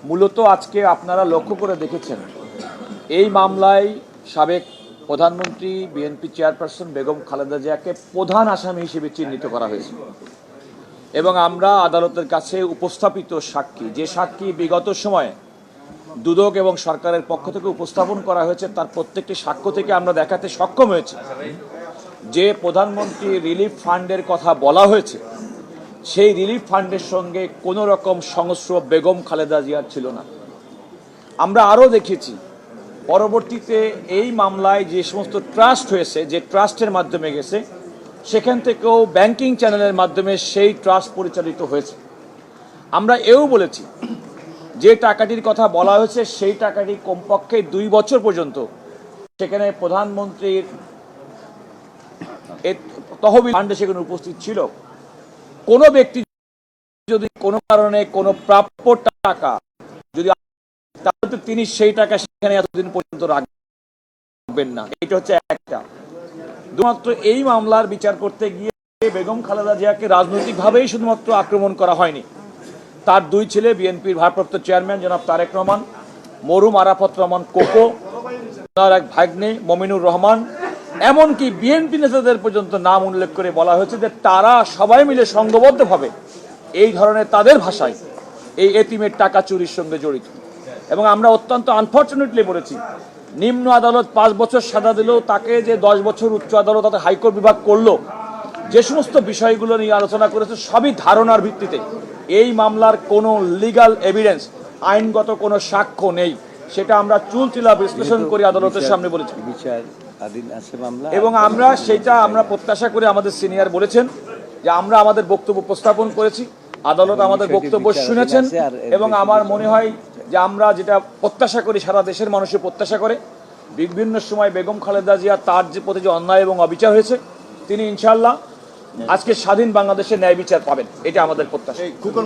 মূলত আজকে আপনারা লক্ষ্য করে দেখেছেন এই মামলায় সাবেক প্রধানমন্ত্রী বিএনপি চেয়ারপারসন বেগম খালেদা জিয়াকে প্রধান আসামি হিসেবে চিহ্নিত করা হয়েছে এবং আমরা আদালতের কাছে উপস্থাপিত সাক্ষী যে সাক্ষী বিগত সময়ে দুদক এবং সরকারের পক্ষ থেকে উপস্থাপন করা হয়েছে তার প্রত্যেকটি সাক্ষ্য থেকে আমরা দেখাতে সক্ষম হয়েছি যে প্রধানমন্ত্রী রিলিফ ফান্ডের কথা বলা হয়েছে সেই রিলিফ ফান্ডের সঙ্গে কোনো রকম সংস্রব বেগম খালেদা জিয়ার ছিল না। আমরা আরও দেখেছি পরবর্তীতে এই মামলায় যে সমস্ত ট্রাস্ট হয়েছে যে ট্রাস্টের মাধ্যমে গেছে সেখান থেকেও ব্যাংকিং চ্যানেলের মাধ্যমে সেই ট্রাস্ট পরিচালিত হয়েছে। আমরা এও বলেছি যে টাকাটির কথা বলা হয়েছে সেই টাকাটি কমপক্ষে 2 বছর পর্যন্ত সেখানে প্রধানমন্ত্রীর তহবিল ফান্ডে সেখানে উপস্থিত ছিল। কোনো ব্যক্তি যদি কোনো কারণে কোনো প্রাপ্য টাকা যদি তাহলে তিনি সেই টাকা সেখানে এতদিন পর্যন্ত রাখবেন না। এটা হচ্ছে একটা। শুধুমাত্র এই মামলার বিচার করতে গিয়ে বেগম খালেদা জিয়াকে রাজনৈতিকভাবেই শুধুমাত্র আক্রমণ করা হয়নি, তার 2 ছেলে বিএনপির ভারপ্রাপ্ত চেয়ারম্যান জনাব তারেক রহমান, মরহুম আরাফাত রহমান কোকো, তার এক ভাগ্নে মমিনুর রহমান, এমনকি বিএনপি নেতাদের পর্যন্ত নাম উল্লেখ করে বলা হয়েছে যে তারা সবাই মিলে সংঘবদ্ধভাবে এই ধরনের তাদের ভাষায় এই এতিমের টাকা চুরির সঙ্গে জড়িত। এবং আমরা অত্যন্ত আনফর্চুনেটলি বলেছি নিম্ন আদালত 5 বছর সাজা দিলেও তাকে যে 10 বছর উচ্চ আদালত তাতে হাইকোর্ট বিভাগ করলো, যে সমস্ত বিষয়গুলো নিয়ে আলোচনা করেছে সবই ধারণার ভিত্তিতে। এই মামলার কোনো লিগাল এভিডেন্স আইনগত কোনো সাক্ষ্য নেই, সেটা আমরা চুলচিলা বিশ্লেষণ করে আদালতের সামনে বলেছি এবং আমরা সেটা আমরা প্রত্যাশা করে আমাদের সিনিয়র বলেছেন যে আমরা আমাদের বক্তব্য উপস্থাপন করেছি, আদালত আমাদের বক্তব্য শুনেছেন এবং আমার মনে হয় যে আমরা যেটা প্রত্যাশা করি সারা দেশের মানুষের প্রত্যাশা করে বিভিন্ন সময় বেগম খালেদা জিয়া তার যে প্রতি যে অন্যায় এবং অবিচার হয়েছে তিনি ইনশাআল্লাহ আজকে স্বাধীন বাংলাদেশে ন্যায় বিচার পাবেন, এটা আমাদের প্রত্যাশা।